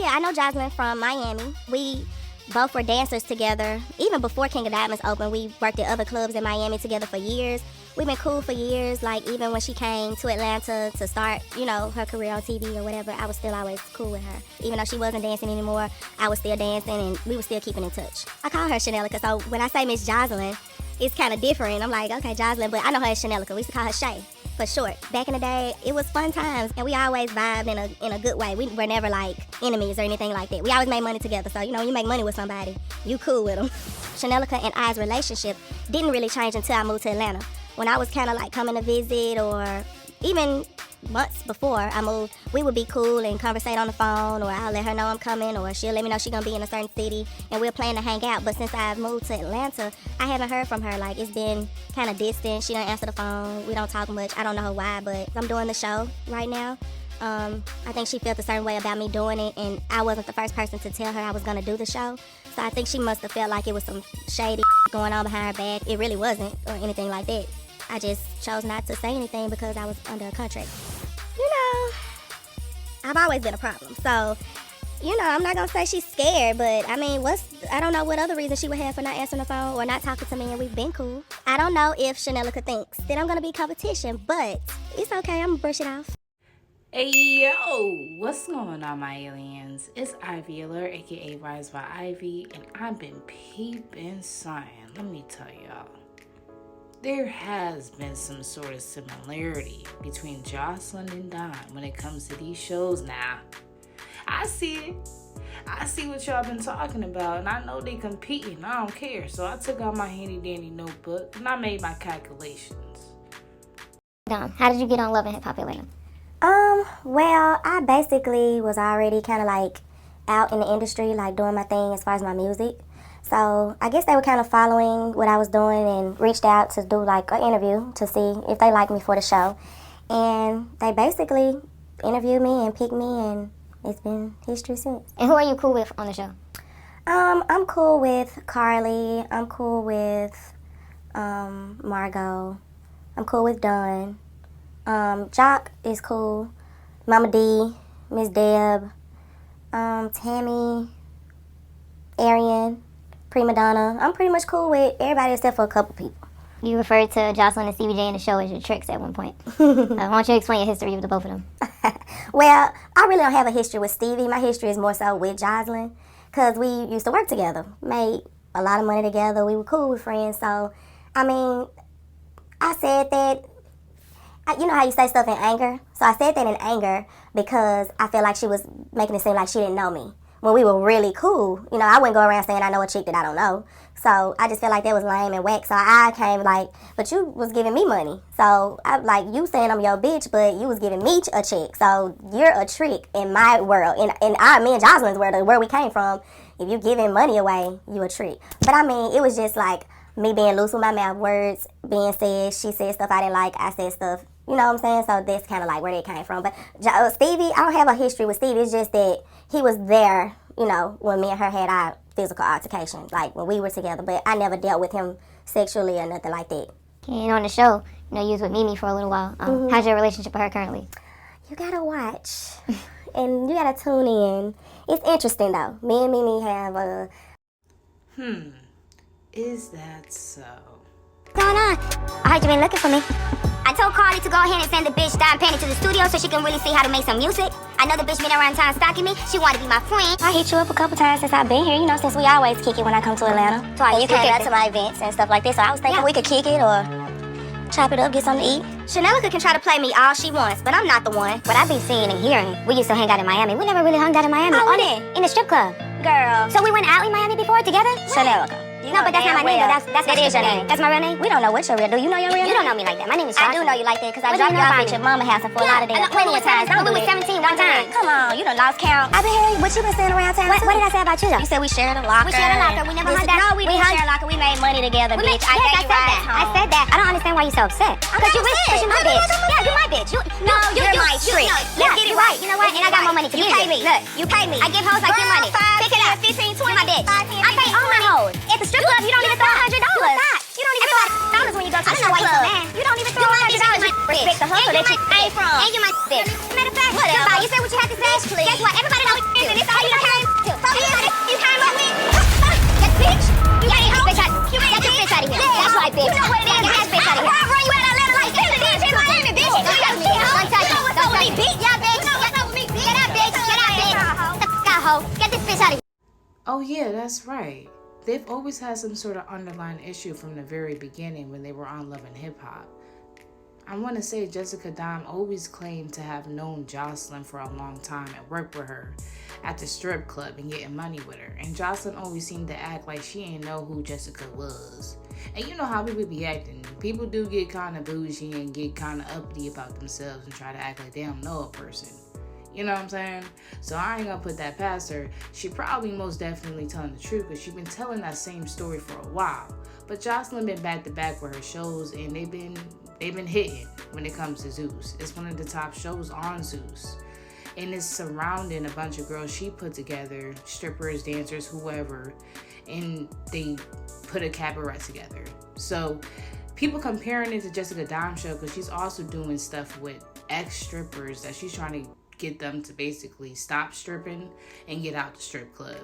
Yeah, I know Joseline from Miami. We both were dancers together. Even before King of Diamonds opened, we worked at other clubs in Miami together for years. We've been cool for years. Like, even when she came to Atlanta to start, her career on TV or whatever, I was still always cool with her. Even though she wasn't dancing anymore, I was still dancing and we were still keeping in touch. I call her Chanelica, so when I say Miss Joseline, it's kind of different. I'm like, okay, Joseline, but I know her as Chanelica. We used to call her Shay for short. Back in the day, it was fun times, and we always vibed in a good way. We were never like enemies or anything like that. We always made money together, so when you make money with somebody, you cool with them. Chanelica and I's relationship didn't really change until I moved to Atlanta. When I was kind of like coming to visit, or even months before I moved, we would be cool and conversate on the phone, or I'll let her know I'm coming, or she'll let me know she's gonna be in a certain city, and we're planning to hang out. But since I've moved to Atlanta, I haven't heard from her. Like, it's been kind of distant. She don't answer the phone. We don't talk much. I don't know why, but I'm doing the show right now. I think she felt a certain way about me doing it, and I wasn't the first person to tell her I was gonna do the show. So I think she must have felt like it was some shady going on behind her back. It really wasn't, or anything like that. I just chose not to say anything because I was under a contract. I've always been a problem. So, I'm not gonna say she's scared, but I mean, I don't know what other reason she would have for not answering the phone or not talking to me, and we've been cool. I don't know if Chanelica thinks that I'm gonna be competition, but it's okay, I'm gonna brush it off. Hey yo, what's going on, my aliens? It's Ivy Alert, aka Rise by Ivy, and I've been peeping sign. Let me tell y'all. There has been some sort of similarity between Joseline and Don when it comes to these shows now. I see it. I see what y'all been talking about, and I know they competing. I don't care. So I took out my handy dandy notebook and I made my calculations. Don, how did you get on Love and Hip Hop Atlanta? Well, I basically was already kind of like out in the industry, like doing my thing as far as my music. So I guess they were kind of following what I was doing and reached out to do like an interview to see if they liked me for the show. And they basically interviewed me and picked me, and it's been history since. And who are you cool with on the show? I'm cool with Carly. I'm cool with Margot. I'm cool with Dawn. Jock is cool. Mama D, Miss Deb, Tammy, Arian, Prima Donna. I'm pretty much cool with everybody except for a couple people. You referred to Joseline and CBJ in the show as your tricks at one point. Why don't you explain your history with the both of them? Well, I really don't have a history with Stevie. My history is more so with Joseline, because we used to work together, made a lot of money together. We were cool with friends. So, I mean, I said that, you know how you say stuff in anger? So I said that in anger because I felt like she was making it seem like she didn't know me. When we were really cool, I wouldn't go around saying I know a chick that I don't know. So I just felt like that was lame and whack. So I came like, but you was giving me money. So I like, you saying I'm your bitch, but you was giving me a check. So you're a trick in my world. In me and Joseline's world, where we came from, if you giving money away, you a trick. But I mean, it was just like me being loose with my mouth, words being said. She said stuff I didn't like. I said stuff. You know what I'm saying? So that's kind of like where they came from. But Stevie, I don't have a history with Stevie. It's just that he was there, when me and her had our physical altercation, like when we were together. But I never dealt with him sexually or nothing like that. And on the show, you was with Mimi for a little while. How's your relationship with her currently? You gotta watch. And you gotta tune in. It's interesting, though. Me and Mimi have a... Is that so? What's going on? I heard you been looking for me. I told Carly to go ahead and send the bitch Don Penny to the studio so she can really see how to make some music. I know the bitch been around town stalking me. She wanted to be my friend. I hit you up a couple times since I've been here, since we always kick it when I come to Atlanta. So and you came out to my events and stuff like this, so I was thinking we could kick it or chop it up, get something to eat. Chanelica can try to play me all she wants, but I'm not the one. What I be seeing and hearing, we used to hang out in Miami. We never really hung out in Miami. Oh, when? In the strip club. Girl. So we went out in Miami before together? Chanelica. No, but that's not my name. That's that is your name. That's my real name? We don't know what your real. Do you know your real name? You don't know me like that. My name is I Joseline. do know you like that because I dropped you off at your mama house and for a lot of days. Plenty of times. When we were 17 one time. Come on, you done lost count. I've been hearing what you been saying around town. What did I say about you though? You said we shared a locker. We shared a locker. We never hung out. No, we didn't share a locker. We made money together, bitch. I said that. I said that. I don't understand why you so upset. Because you're my bitch. Yeah, you're my bitch. No, you're my trick. Let's get it right. You know what? And I got more money to give you. You pay me. Look, you pay me. I give hoes like your money. Pick it up. 15, 20. You're my bitch. 5, 10, I pay all my hoes. At the strip club, you don't even throw $100. You don't even throw $100 when you go to the strip club. You don't even throw $100. Respect the hustle that you came from. And you're my bitch. Matter of fact, Goodbye. You said what you had to say. Guess what? Everybody knows this, and it's all you Oh yeah, that's right. They've always had some sort of underlying issue from the very beginning when they were on Love and Hip Hop. I want to say Jessica Dime always claimed to have known Joseline for a long time and worked with her at the strip club and getting money with her. And Joseline always seemed to act like she didn't know who Jessica was. And you know how people be acting. People do get kind of bougie and get kind of uppity about themselves and try to act like they don't know a person. You know what I'm saying? So I ain't gonna put that past her. She probably most definitely telling the truth, because she's been telling that same story for a while. But Joseline been back to back with her shows, and they've been hitting when it comes to Zeus. It's one of the top shows on Zeus. And it's surrounding a bunch of girls she put together, strippers, dancers, whoever, and they put a cabaret together. So people comparing it to Jessica Dime show, because she's also doing stuff with ex-strippers that she's trying to get them to basically stop stripping and get out the strip club.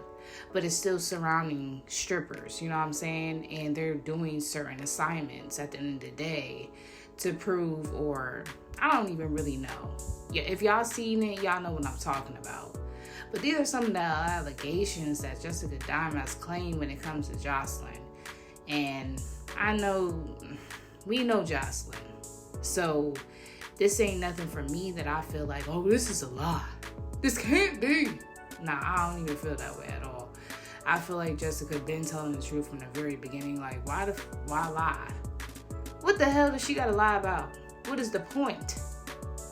But it's still surrounding strippers, you know what I'm saying? And they're doing certain assignments at the end of the day to prove, or I don't even really know. Yeah, if y'all seen it, y'all know what I'm talking about. But these are some of the allegations that Jessica Dime has claimed when it comes to Joseline. And I know, we know Joseline. So this ain't nothing for me that I feel like, oh, this is a lie. This can't be. Nah, I don't even feel that way at all. I feel like Jessica been telling the truth from the very beginning. Like, why lie? What the hell does she gotta lie about? What is the point?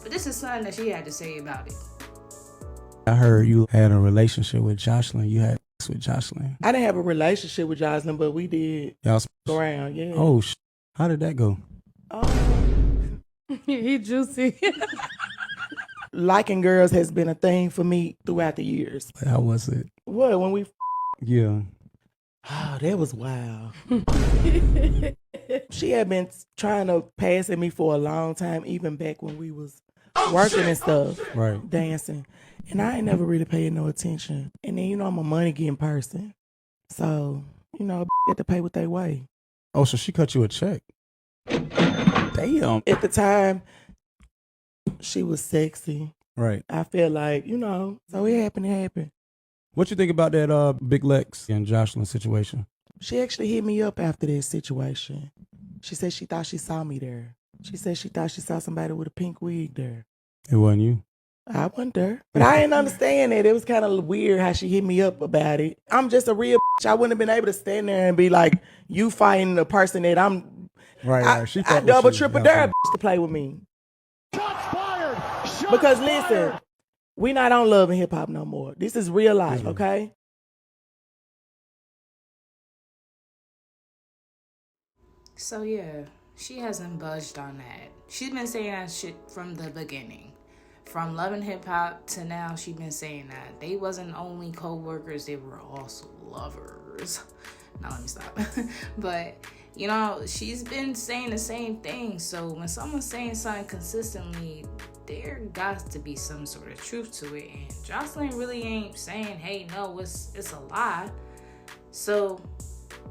But this is something that she had to say about it. I heard you had a relationship with Joseline. You had sex with Joseline. I didn't have a relationship with Joseline, but we did Y'all go around, yeah. Oh, how did that go? He juicy. Liking girls has been a thing for me throughout the years. How was it? What, when we... Yeah. Oh, that was wild. She had been trying to pass at me for a long time, even back when we was working and stuff. Right. Dancing. And I ain't never really paid no attention. And then, you know, I'm a money-getting person. So, you know, had to pay what they weigh. Oh, so she cut you a check. Damn. At the time, she was sexy. Right. I feel like, you know, so it happened. What you think about that Big Lex and Joseline situation? She actually hit me up after this situation. She said she thought she saw me there. She said she thought she saw somebody with a pink wig there. It wasn't you? I wasn't there. But I didn't understand it. It was kind of weird how she hit me up about it. I'm just a real bitch. I wouldn't have been able to stand there and be like, you fighting the person that I'm... Right. I double, triple dare a bitch to play with me. Because listen, we not on Love and Hip Hop no more. This is real life, okay? So yeah, she hasn't budged on that. She's been saying that shit from the beginning. From Love and Hip Hop to now, she's been saying that. They wasn't only co-workers, they were also lovers. Now let me stop. But, you know, she's been saying the same thing. So when someone's saying something consistently, there got to be some sort of truth to it. And Joseline really ain't saying, hey, no, it's a lie. So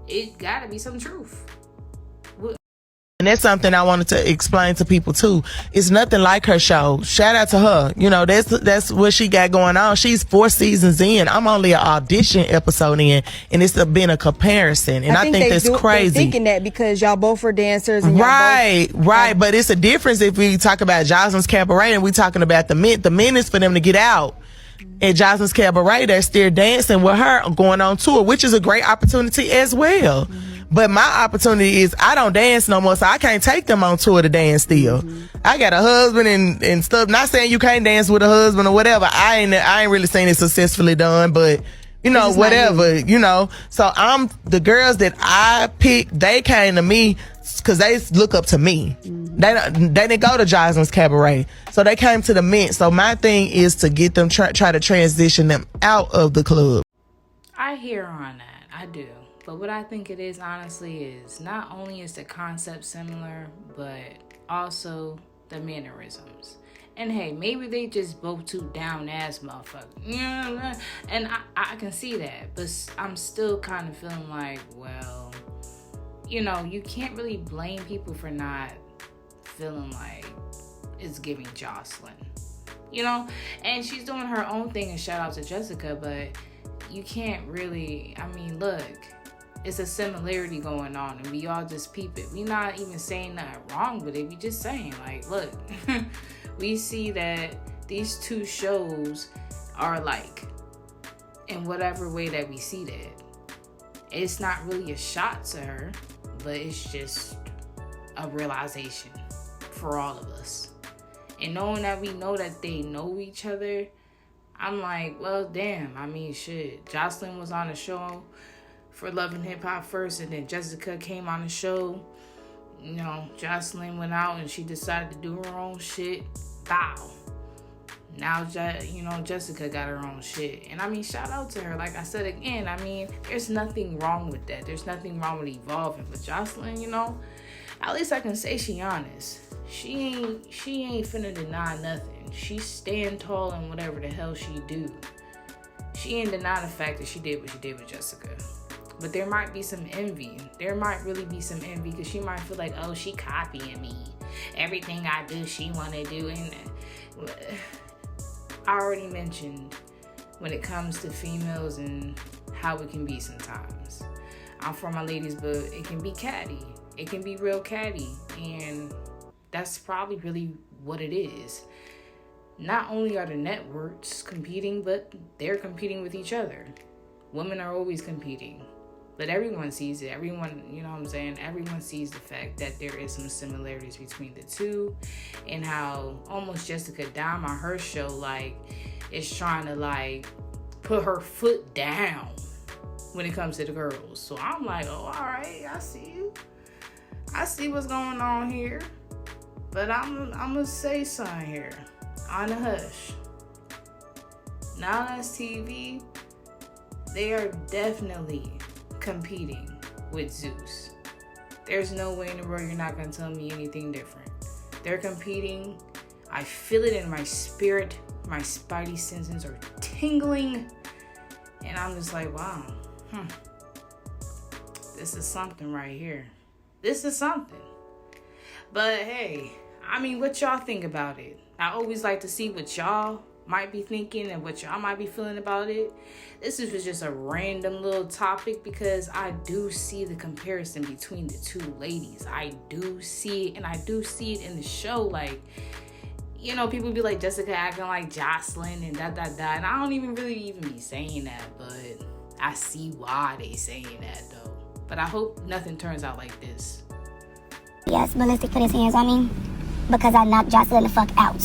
it got to be some truth. And that's something I wanted to explain to people too. It's nothing like her show. Shout out to her. You know, that's what she got going on. She's 4 seasons in. I'm only an audition episode in, and it's been a comparison. And I think that's crazy. They're thinking that because y'all both are dancers. And right. But it's a difference if we talk about Joseline's Cabaret and we talking about the Mint. The Mint is for them to get out. At Joseline's Cabaret, they're still dancing with her going on tour, which is a great opportunity as well. Mm-hmm. But my opportunity is I don't dance no more, so I can't take them on tour to dance still. Mm-hmm. I got a husband and stuff. Not saying you can't dance with a husband or whatever. I ain't really seen it successfully done, but you know, whatever, you know. So the girls that I picked, they came to me because they look up to me. Mm-hmm. They didn't go to Joseline's Cabaret, so they came to the Mint. So my thing is to get them try to transition them out of the club. I hear on that, I do. But what I think it is, honestly, is not only is the concept similar, but also the mannerisms. And hey, maybe they just both too down-ass motherfuckers. You know what I mean? And I can see that. But I'm still kind of feeling like, well, you know, you can't really blame people for not feeling like it's giving Joseline. You know? And she's doing her own thing, and shout out to Jessica, but you can't really, I mean, look, it's a similarity going on, and we all just peep it. We not even saying nothing wrong with it. We just saying, like, look, we see that these two shows are alike in whatever way that we see that. It's not really a shot to her, but it's just a realization for all of us. And knowing that we know that they know each other, I'm like, well, damn. I mean, shit. Joseline was on the show for Love and Hip Hop first, and then Jessica came on the show. You know, Joseline went out and she decided to do her own shit. Bow. Now, you know, Jessica got her own shit. And I mean, shout out to her. Like I said again, I mean, there's nothing wrong with that. There's nothing wrong with evolving. But Joseline, you know, at least I can say she honest. She ain't finna deny nothing. She stand tall in whatever the hell she do. She ain't deny the fact that she did what she did with Jessica. But there might be some envy. There might really be some envy because she might feel like, oh, she copying me. Everything I do, she want to do. And I already mentioned when it comes to females and how it can be sometimes. I'm for my ladies, but it can be catty. It can be real catty. And that's probably really what it is. Not only are the networks competing, but they're competing with each other. Women are always competing. But everyone sees it. Everyone, you know what I'm saying? Everyone sees the fact that there is some similarities between the two, and how almost Jessica Dime on her show, like, is trying to, like, put her foot down when it comes to the girls. So I'm like, oh, all right, I see you. I see what's going on here. But I'm going to say something here. On the hush. Now that's TV. They are definitely competing with Zeus. There's no way in the world you're not going to tell me anything different. They're competing. I feel it in my spirit. My spidey senses are tingling. And I'm just like, wow. This is something right here. This is something. But hey, I mean, what y'all think about it? I always like to see what y'all might be thinking and what y'all might be feeling about it. This is just a random little topic because I do see the comparison between the two ladies. I do see it, and I do see it in the show. Like, you know, people be like, Jessica acting like Joseline and da. And I don't even really be saying that, but I see why they saying that though. But I hope nothing turns out like this. Yes, Ballistic put his hands on me because I knocked Joseline the fuck out.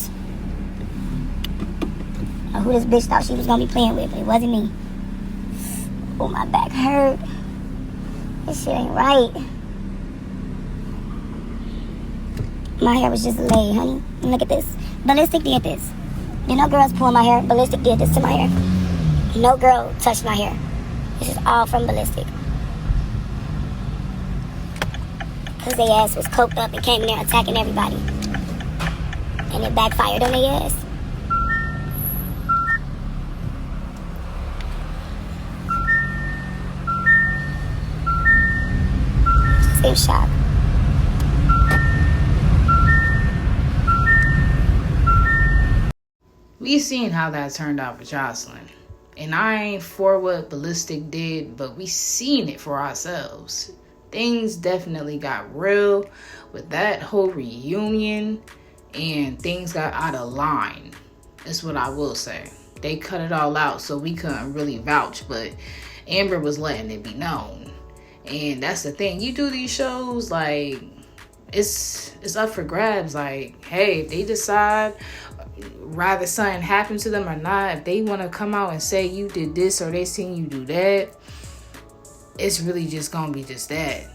Who this bitch thought she was gonna be playing with, but it wasn't me. Oh, my back hurt. This shit ain't right. My hair was just laid, honey. And look at this. Ballistic did this. Did no girls pull my hair. Ballistic did this to my hair. No girl touched my hair. This is all from Ballistic. Because their ass was coked up and came in there attacking everybody. And it backfired on their ass. In shock. We seen how that turned out for Joseline. And I ain't for what Ballistic did, but we seen it for ourselves. Things definitely got real with that whole reunion, and things got out of line. That's what I will say. They cut it all out, so we couldn't really vouch, but Amber was letting it be known. And that's the thing. You do these shows, like, it's up for grabs. Like, hey, if they decide rather something happen to them or not, if they want to come out and say you did this or they seen you do that, it's really just gonna be just that,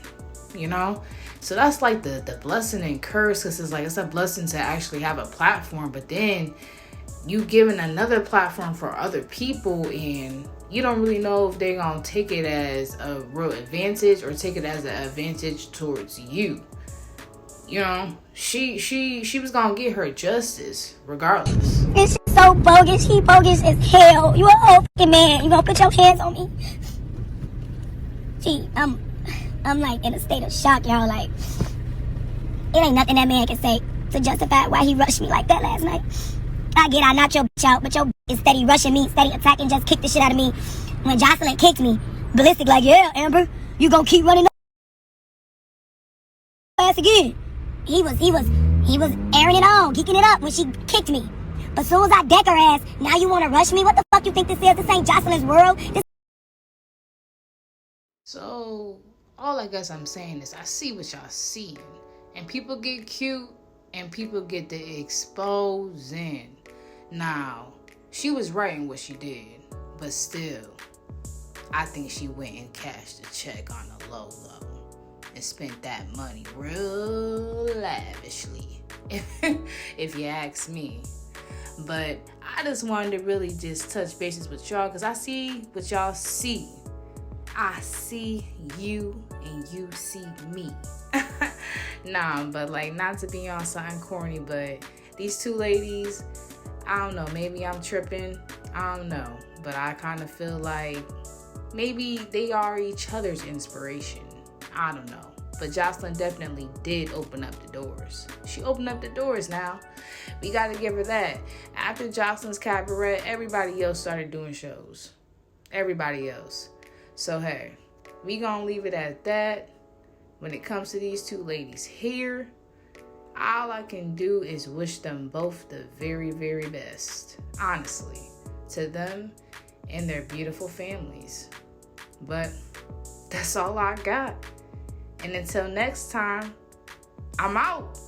you know? So that's like the blessing and curse, because it's like it's a blessing to actually have a platform, but then you giving another platform for other people, and you don't really know if they're gonna take it as a real advantage or take it as an advantage towards you. You know, she was gonna get her justice regardless. This shit so bogus. He bogus as hell. You a whole fucking man. You gonna put your hands on me? Gee, I'm like in a state of shock, y'all. Like, it ain't nothing that man can say to justify why he rushed me like that last night. I knocked your bitch out, but your bitch is steady rushing me, steady attacking, just kicked the shit out of me. when Joseline kicked me, Ballistic like, yeah, Amber, you gonna keep running ass again. He was airing it on, kicking it up when she kicked me. But soon as I deck her ass, now you wanna rush me? What the fuck you think this is? This ain't Joseline's world. So, all I guess I'm saying is I see what y'all seeing. And people get cute and people get the exposing. Now, she was right in what she did, but still, I think she went and cashed a check on the low and spent that money real lavishly, if you ask me. But I just wanted to really just touch bases with y'all because I see what y'all see. I see you and you see me. Nah, but like, not to be on something corny, but these two ladies, I don't know, maybe I'm tripping, I don't know, but I kind of feel like maybe they are each other's inspiration. I don't know, but Joseline definitely did open up the doors. She opened up the doors now. We got to give her that. After Joseline's Cabaret, everybody else started doing shows. Everybody else. So hey, we gonna leave it at that. When it comes to these two ladies here, all I can do is wish them both the very, very best. Honestly, to them and their beautiful families. But that's all I got. And until next time, I'm out.